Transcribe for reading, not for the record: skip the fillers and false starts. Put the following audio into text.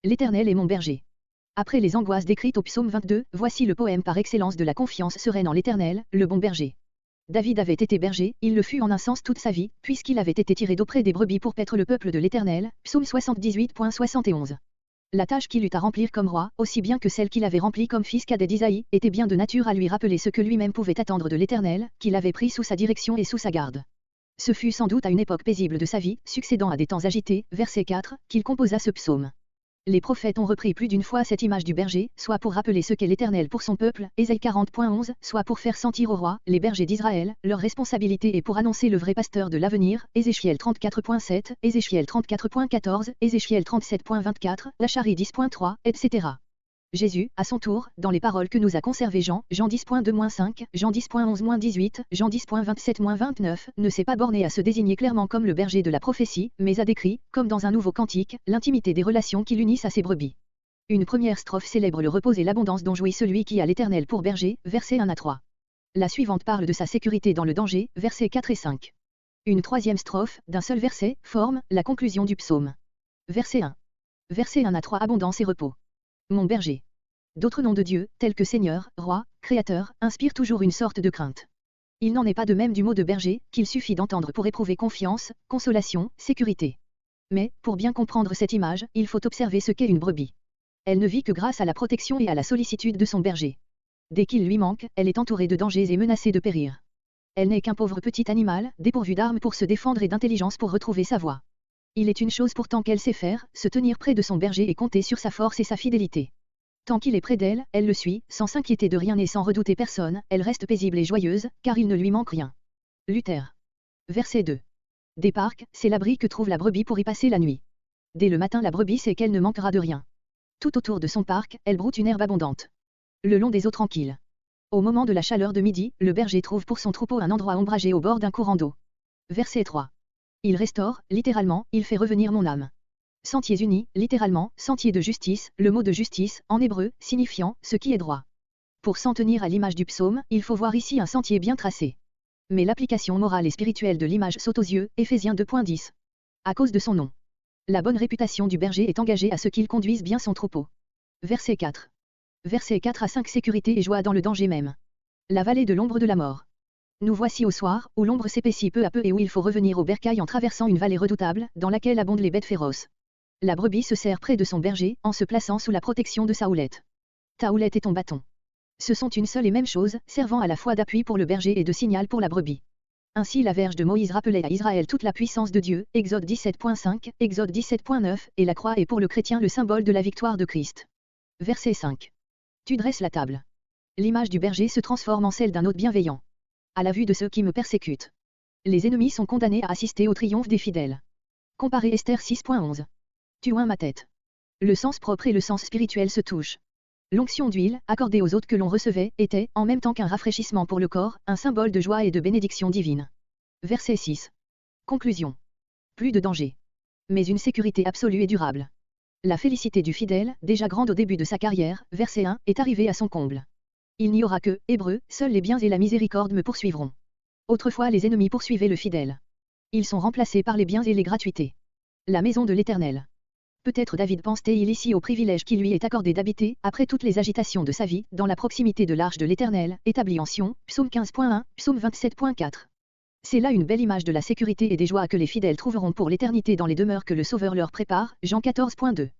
L'Éternel est mon berger. Après les angoisses décrites au psaume 22, voici le poème par excellence de la confiance sereine en l'Éternel, le bon berger. David avait été berger, il le fut en un sens toute sa vie, puisqu'il avait été tiré d'auprès des brebis pour paître le peuple de l'Éternel, psaume 78.71. La tâche qu'il eut à remplir comme roi, aussi bien que celle qu'il avait remplie comme fils cadet d'Isaïe, était bien de nature à lui rappeler ce que lui-même pouvait attendre de l'Éternel, qu'il avait pris sous sa direction et sous sa garde. Ce fut sans doute à une époque paisible de sa vie, succédant à des temps agités, verset 4, qu'il composa ce psaume. Les prophètes ont repris plus d'une fois cette image du berger, soit pour rappeler ce qu'est l'Éternel pour son peuple, Ésaïe 40.11, soit pour faire sentir aux rois, les bergers d'Israël, leur responsabilité et pour annoncer le vrai pasteur de l'avenir, Ézéchiel 34.7, Ézéchiel 34.14, Ézéchiel 37.24, Zacharie 10.3, etc. Jésus, à son tour, dans les paroles que nous a conservées Jean 10.2-5, Jean 10.11-18, Jean 10.27-29, ne s'est pas borné à se désigner clairement comme le berger de la prophétie, mais a décrit, comme dans un nouveau cantique, l'intimité des relations qui l'unissent à ses brebis. Une première strophe célèbre le repos et l'abondance dont jouit celui qui a l'Éternel pour berger, versets 1 à 3. La suivante parle de sa sécurité dans le danger, versets 4 et 5. Une troisième strophe, d'un seul verset, forme la conclusion du psaume. Verset 1. Versets 1 à 3. Abondance et repos. Mon berger. D'autres noms de Dieu, tels que Seigneur, Roi, Créateur, inspirent toujours une sorte de crainte. Il n'en est pas de même du mot de berger, qu'il suffit d'entendre pour éprouver confiance, consolation, sécurité. Mais, pour bien comprendre cette image, il faut observer ce qu'est une brebis. Elle ne vit que grâce à la protection et à la sollicitude de son berger. Dès qu'il lui manque, elle est entourée de dangers et menacée de périr. Elle n'est qu'un pauvre petit animal, dépourvu d'armes pour se défendre et d'intelligence pour retrouver sa voie. Il est une chose pourtant qu'elle sait faire, se tenir près de son berger et compter sur sa force et sa fidélité. Tant qu'il est près d'elle, elle le suit, sans s'inquiéter de rien et sans redouter personne, elle reste paisible et joyeuse, car il ne lui manque rien. Luther. Verset 2. Des parcs, c'est l'abri que trouve la brebis pour y passer la nuit. Dès le matin la brebis sait qu'elle ne manquera de rien. Tout autour de son parc, elle broute une herbe abondante. Le long des eaux tranquilles. Au moment de la chaleur de midi, le berger trouve pour son troupeau un endroit ombragé au bord d'un courant d'eau. Verset 3. Il restaure, littéralement, il fait revenir mon âme. Sentiers unis, littéralement, sentier de justice, le mot de justice, en hébreu, signifiant ce qui est droit. Pour s'en tenir à l'image du psaume, il faut voir ici un sentier bien tracé. Mais l'application morale et spirituelle de l'image saute aux yeux, Éphésiens 2.10. À cause de son nom. La bonne réputation du berger est engagée à ce qu'il conduise bien son troupeau. Verset 4. Versets 4 à 5. Sécurité et joie dans le danger même. La vallée de l'ombre de la mort. Nous voici au soir, où l'ombre s'épaissit peu à peu et où il faut revenir au bercail en traversant une vallée redoutable, dans laquelle abondent les bêtes féroces. La brebis se serre près de son berger, en se plaçant sous la protection de sa houlette. Ta houlette et ton bâton. Ce sont une seule et même chose, servant à la fois d'appui pour le berger et de signal pour la brebis. Ainsi la verge de Moïse rappelait à Israël toute la puissance de Dieu, Exode 17.5, Exode 17.9, et la croix est pour le chrétien le symbole de la victoire de Christ. Verset 5. Tu dresses la table. L'image du berger se transforme en celle d'un hôte bienveillant. À la vue de ceux qui me persécutent. Les ennemis sont condamnés à assister au triomphe des fidèles. Comparez Esther 6.11. Tu oins ma tête. Le sens propre et le sens spirituel se touchent. L'onction d'huile, accordée aux hôtes que l'on recevait, était, en même temps qu'un rafraîchissement pour le corps, un symbole de joie et de bénédiction divine. Verset 6. Conclusion. Plus de danger. Mais une sécurité absolue et durable. La félicité du fidèle, déjà grande au début de sa carrière, verset 1, est arrivée à son comble. Il n'y aura que, Hébreux, seuls les biens et la miséricorde me poursuivront. Autrefois les ennemis poursuivaient le fidèle. Ils sont remplacés par les biens et les gratuités. La maison de l'Éternel. Peut-être David pense-t-il ici au privilège qui lui est accordé d'habiter, après toutes les agitations de sa vie, dans la proximité de l'arche de l'Éternel, établie en Sion, psaume 15.1, psaume 27.4. C'est là une belle image de la sécurité et des joies que les fidèles trouveront pour l'éternité dans les demeures que le Sauveur leur prépare, Jean 14.2.